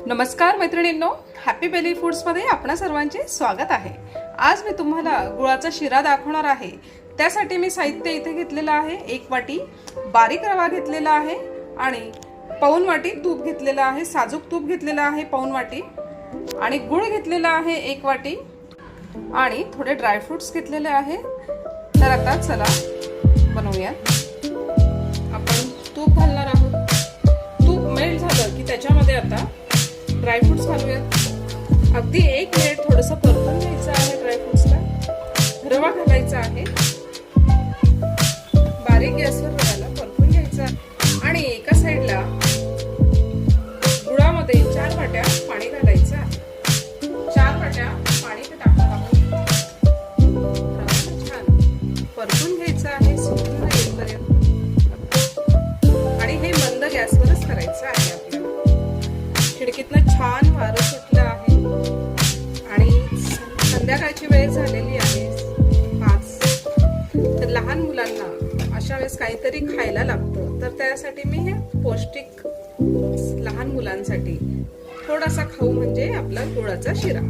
नमस्कार मैत्रिणींनो, happy Bailey फूड्समध्ये आपणा सर्वांचे स्वागत आहे। आज मी तुम्हाला गुळाचा शिरा दाखवणार आहे। त्यासाठी मी साहित्य इथे घेतलेलं आहे। 1 वाटी बारीक रवा घेतलेला आहे आणि पाऊण वाटी तूप घेतलेलं आहे। साजूक तूप घेतलेलं आहे पाऊण वाटी आणि गुळ घेतलेला आहे 1 वाटी आणि थोडे ड्राय फ्रूट्स घेतलेले आहे। तर आता चला बनवूया। आपण तूप घालणार आहोत। तूप मेल्ट झालं की त्याच्यामध्ये आता ड्राय फ्रूट्स घालूयात। अगदी 1 मिनिट थोडंसं परतून घ्यायचं आहे। ड्राय फ्रूट्सला रवा घालायचा आहे। बारीक गॅसवर रव्याला परतून घ्यायचा आणि एका साइडला गुळामध्ये 4 वाट्या पाणी घालायचं आहे। 4 वाट्या पाणी टाकणार आहोत। रवा छान परतून घ्यायचं आहे सुकून येईपर्यंत आणि हे मंद गॅसवरच करायचं आहे। आपल्याला खिडकीतनं छान वारं सुटलं आहे आणि संध्याकाळची वेळ झालेली आहे 5। तर लहान मुलांना अशा वेळेस काहीतरी खायला लागतं, तर त्यासाठी मी हे पौष्टिक लहान मुलांसाठी थोडासा खाऊ म्हणजे आपला गुळाचा शिरा,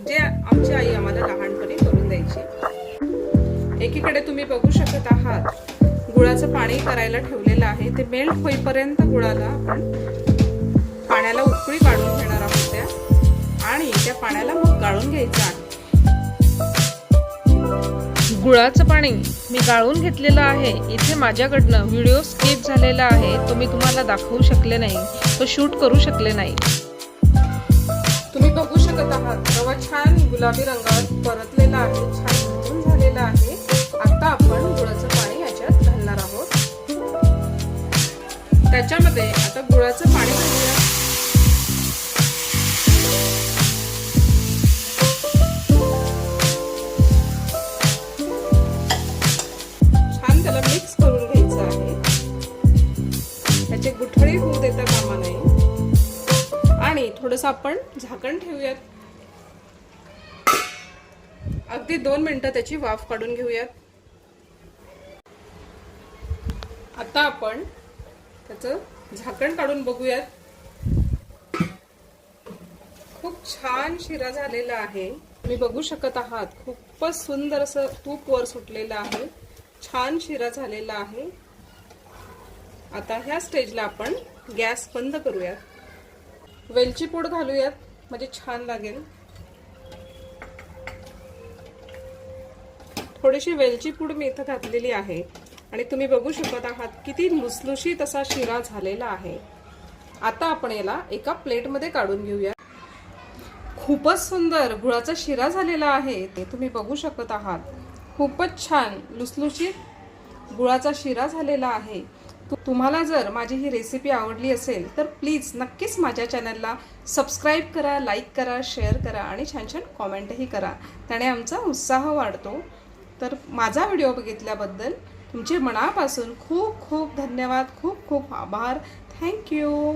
जे आमची आई आम्हाला लहानपणी करून द्यायची। एकीकडे तुम्ही बघू शकत आहात गुळाचं पाणी करायला ठेवलेलं आहे। ते मेल्ट होईपर्यंत गुळाला आपण पाण्याला उकळी काढून घेणार आहोत त्या आणि त्या पाण्याला मग गाळून घ्यायचं आहे। गुळाचं पाणी मी गाळून घेतलेलं आहे। इथे माझ्याकडनं व्हिडिओ स्किप झालेला आहे, तो मी तुम्हाला दाखवू शकले नाही, तो शूट करू शकले नाही। तुम्ही बघू शकत आहात रवा छान गुलाबी रंगात परतलेला आहे, छान घट्ट झालेला आहे। आता आपण गुळाचं पाणी याच्यात घालणार आहोत। त्याच्यामध्ये आता गुळाचं पाणी घालूया। मिक्स करून घ्यायचं आहे। त्याचे गुठळी होऊ देता कामा नये आणि थोडंसं आपण झाकण ठेवूयात। अगदी 2 मिनिटं त्याची वाफ काढून घेऊयात। आता आपण त्याचं झाकण काढून बघूयात। खूप छान शिरा झालेला आहे। तुम्ही बघू शकत आहात खूपच सुंदर असं तूप वर सुटलेलं आहे। छान शिरा झालेला आहे। आता ह्या स्टेजला आपण गॅस बंद करूयात। वेलची पूड घालूयात म्हणजे छान लागेल। थोडीशी वेलची पूड मी इथं घातलेली आहे आणि तुम्ही बघू शकत आहात किती लुसलुशीत असा शिरा झालेला आहे। आता आपण याला एका प्लेटमध्ये काढून घेऊया। खूपच सुंदर गुळाचा शिरा झालेला आहे, ते तुम्ही बघू शकत आहात। खूपच छान लुसलुशीत गुळाचा शिरा झालेला आहे। तुम्हाला जर माझी ही रेसिपी आवडली असेल तर प्लीज नक्कीच माझ्या चॅनलला सबस्क्राईब करा, लाईक करा, शेअर करा आणि छान छान कॉमेंटही करा। त्याने आमचा उत्साह वाढतो। तर माझा व्हिडिओ बघितल्याबद्दल तुमचे मनापासून खूप खूप धन्यवाद, खूप खूप आभार। थँक्यू।